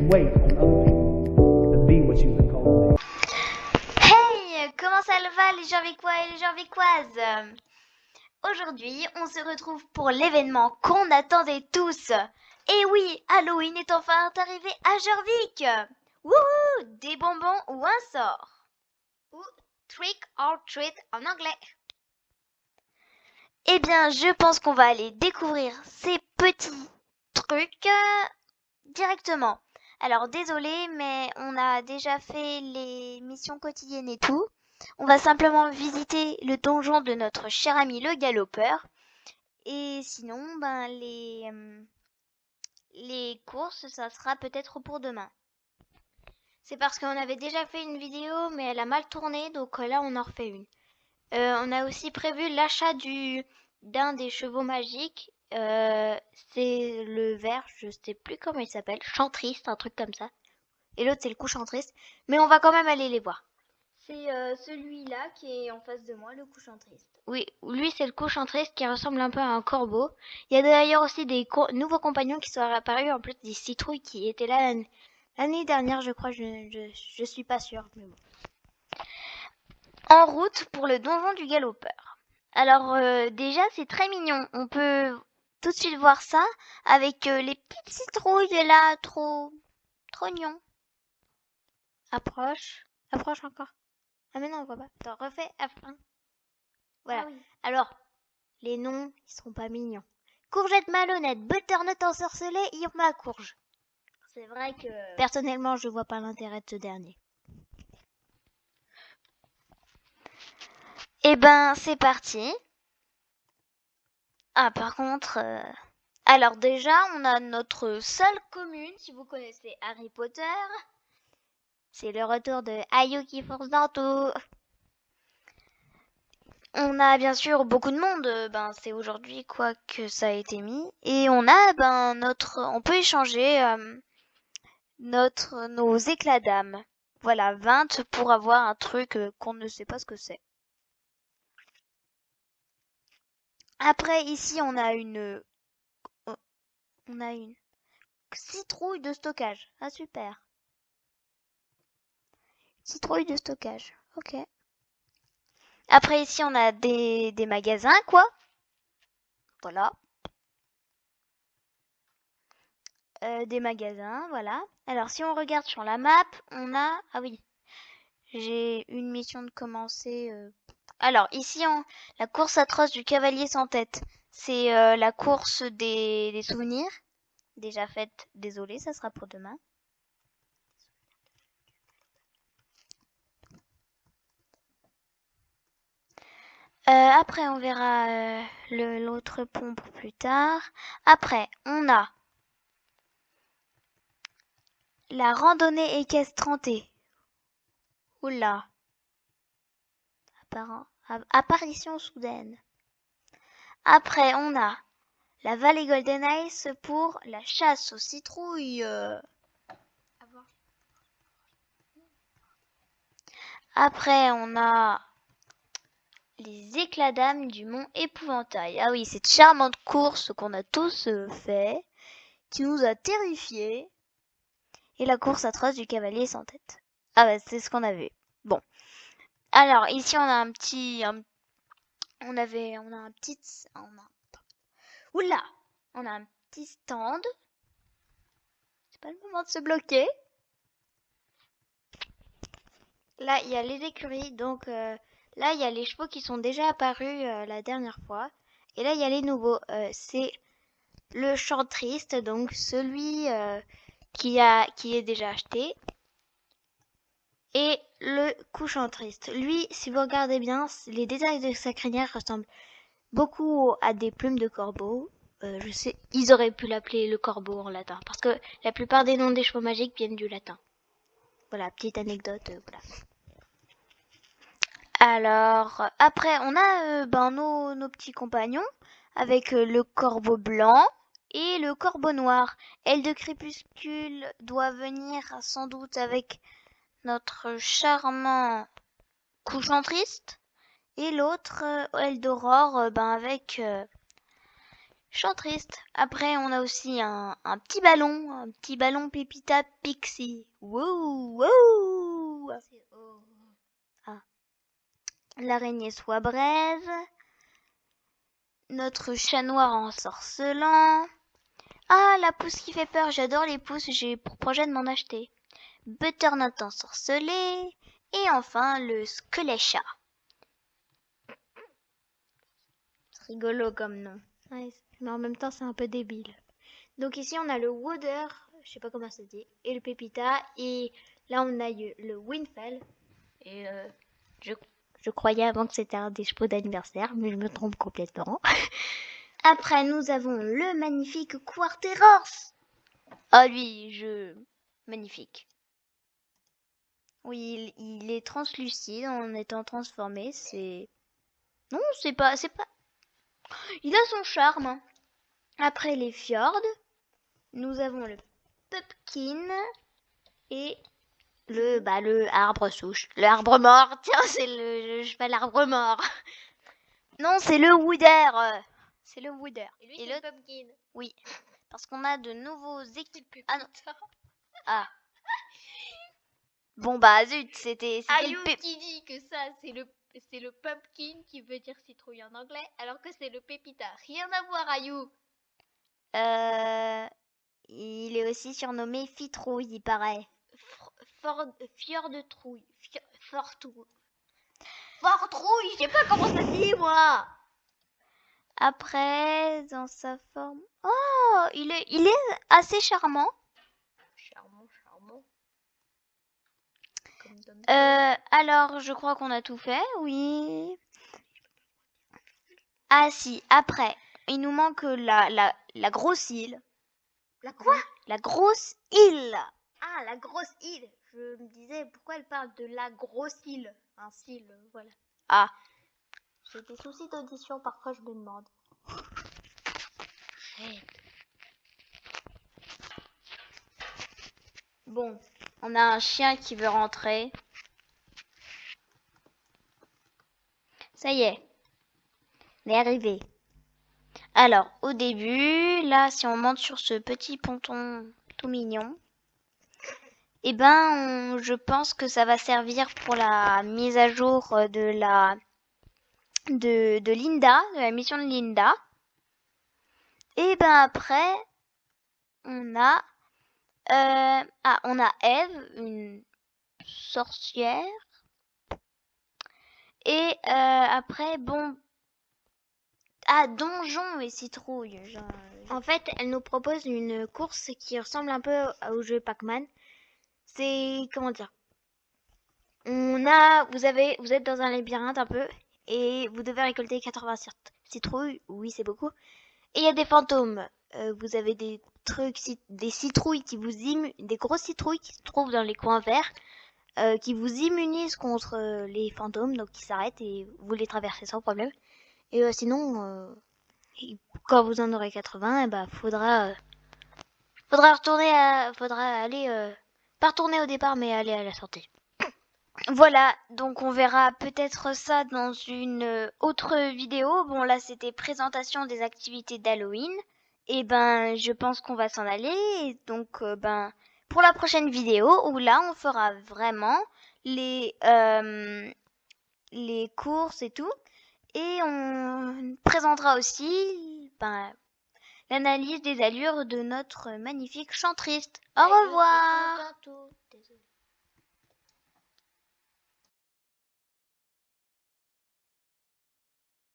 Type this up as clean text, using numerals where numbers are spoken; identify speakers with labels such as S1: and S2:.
S1: weight on other people to be what you've been called to be.
S2: Hey, comment ça va les gens vicois et les gens vicoises? Aujourd'hui, on se retrouve pour l'événement qu'on attendait tous. Et oui, Halloween est enfin arrivé à Jorvik. Wouhou, des bonbons ou un sort. Ou trick or treat en anglais. Eh bien, je pense qu'on va aller découvrir ces petits trucs directement. Alors, désolé, mais on a déjà fait les missions quotidiennes et tout. On va simplement visiter le donjon de notre cher ami le galopeur. Et sinon, ben les courses, ça sera peut-être pour demain. C'est parce qu'on avait déjà fait une vidéo, mais elle a mal tourné, donc là on en refait une. On a aussi prévu l'achat d'un des chevaux magiques. C'est le vert, je sais plus comment il s'appelle, Chantriste, un truc comme ça. Et l'autre c'est le coup Chantriste, mais on va quand même aller les voir. C'est celui-là qui est en face de moi, le couchant triste. Oui, lui c'est le couchant triste qui ressemble un peu à un corbeau. Il y a d'ailleurs aussi des nouveaux compagnons qui sont apparus, en plus des citrouilles qui étaient là l'année dernière, je crois, je suis pas sûre, mais bon. En route pour le donjon du galopeur. Alors déjà c'est très mignon, on peut tout de suite voir ça avec les petites citrouilles là, trop mignon. Approche encore. Ah mais non, on voit pas. Attends, refais F1. Voilà. Ah oui. Alors, les noms, ils seront pas mignons. Courgette malhonnête, butternut ensorcelé, Irma courge. C'est vrai que... Personnellement, je vois pas l'intérêt de ce dernier. Eh ben, c'est parti. Ah, par contre... Alors déjà, on a notre seule commune, si vous connaissez Harry Potter. C'est le retour de Ayuki Force Danto. On a bien sûr beaucoup de monde, c'est aujourd'hui quoi que ça a été mis. Et on a on peut échanger nos éclats d'âme. Voilà, 20 pour avoir un truc qu'on ne sait pas ce que c'est. Après ici on a une citrouille de stockage. Ah super. Citrouille de stockage. OK. Après ici on a des magasins quoi. Voilà. Des magasins, voilà. Alors si on regarde sur la map, on a... Ah oui, j'ai une mission de commencer. Alors ici, la course atroce du cavalier sans tête. C'est la course des souvenirs. Déjà faite, désolé, ça sera pour demain. Après, on verra l'autre pont pour plus tard. Après, on a la randonnée équestrantée. Oula. Apparition soudaine. Après, on a la vallée Golden Ice pour la chasse aux citrouilles. Après, on a les éclats d'âme du mont Épouvantail. Ah oui, cette charmante course qu'on a tous fait, qui nous a terrifiés. Et la course atroce du cavalier sans tête. Ah bah, c'est ce qu'on avait. Bon. Alors, ici, on a un petit... Oula! On a un petit stand. C'est pas le moment de se bloquer. Là, il y a les écuries, donc là, il y a les chevaux qui sont déjà apparus la dernière fois. Et là, il y a les nouveaux. C'est le Chantriste, donc celui qui est déjà acheté. Et le Couchantriste. Lui, si vous regardez bien, les détails de sa crinière ressemblent beaucoup à des plumes de corbeau. Je sais, ils auraient pu l'appeler le corbeau en latin, parce que la plupart des noms des chevaux magiques viennent du latin. Voilà, petite anecdote, voilà. Alors, après, on a nos petits compagnons avec le corbeau blanc et le corbeau noir. Elle de crépuscule doit venir sans doute avec notre charmant couchant triste. Et l'autre, elle d'aurore, avec Chantriste. Après, on a aussi un petit ballon Pépita Pixie. Wow, wow. Ah. L'araignée soie braise. Notre chat noir ensorcelant. Ah, la pousse qui fait peur. J'adore les pousses. J'ai pour projet de m'en acheter. Butternut ensorcelé. Et enfin, le squelet chat. C'est rigolo comme nom. Ouais, mais en même temps, c'est un peu débile. Donc ici, on a le Wooder, je sais pas comment ça se dit, et le Pépita. Et là, on a eu le Winfell. Et je croyais avant que c'était un des chevaux d'anniversaire, mais je me trompe complètement. Après, nous avons le magnifique Quarterhorse. Ah, lui, magnifique. Oui, il est translucide en étant transformé. Non, c'est pas... Il a son charme. Hein. Après les fjords, nous avons le pumpkin et le arbre souche. Le arbre mort. Tiens, c'est le cheval arbre mort. Non, c'est le Wooder. C'est le Wooder.
S3: Et lui, c'est le pumpkin.
S2: Oui, parce qu'on a de nouveaux équipes. Ah non. Ah. Bon bah zut, c'était
S3: Ayou
S2: le
S3: qui dit que ça, c'est le pumpkin qui veut dire citrouille en anglais, alors que c'est le pépita. Rien à voir, Ayou.
S2: Il est aussi surnommé Fitrouille, il paraît.
S3: Fjord de trouille. Fortrouille. Fortrouille, je sais pas comment ça se dit, moi.
S2: Après, dans sa forme... Oh, il est assez charmant.
S3: Charmant.
S2: Alors, je crois qu'on a tout fait, oui. Ah si, après, il nous manque la grosse île.
S3: La quoi?
S2: La grosse île.
S3: Ah, la grosse île. Je me disais, pourquoi elle parle de la grosse île? Un île, voilà.
S2: Ah.
S3: J'ai des soucis d'audition, parfois je me demande.
S2: Bon, on a un chien qui veut rentrer. Ça y est, on est arrivé. Alors, au début, là, si on monte sur ce petit ponton tout mignon, eh ben, je pense que ça va servir pour la mise à jour de Linda, de la mission de Linda. Et ben après, on a Eve, une sorcière. Et après, bon, Donjon et Citrouille. En fait, elle nous propose une course qui ressemble un peu au jeu Pac-Man. C'est, comment dire, vous êtes dans un labyrinthe un peu, et vous devez récolter 80 citrouilles, oui c'est beaucoup, et il y a des fantômes. Vous avez des citrouilles des grosses citrouilles qui se trouvent dans les coins verts, qui vous immunisent contre les fantômes, donc qui s'arrêtent et vous les traversez sans problème. Et sinon, quand vous en aurez 80, faudra aller, pas retourner au départ, mais aller à la sortie. Voilà, donc on verra peut-être ça dans une autre vidéo. Bon, là, c'était présentation des activités d'Halloween. Et je pense qu'on va s'en aller. Et donc, pour la prochaine vidéo, où là, on fera vraiment les courses et tout. Et on présentera aussi l'analyse des allures de notre magnifique chantriste. Au revoir!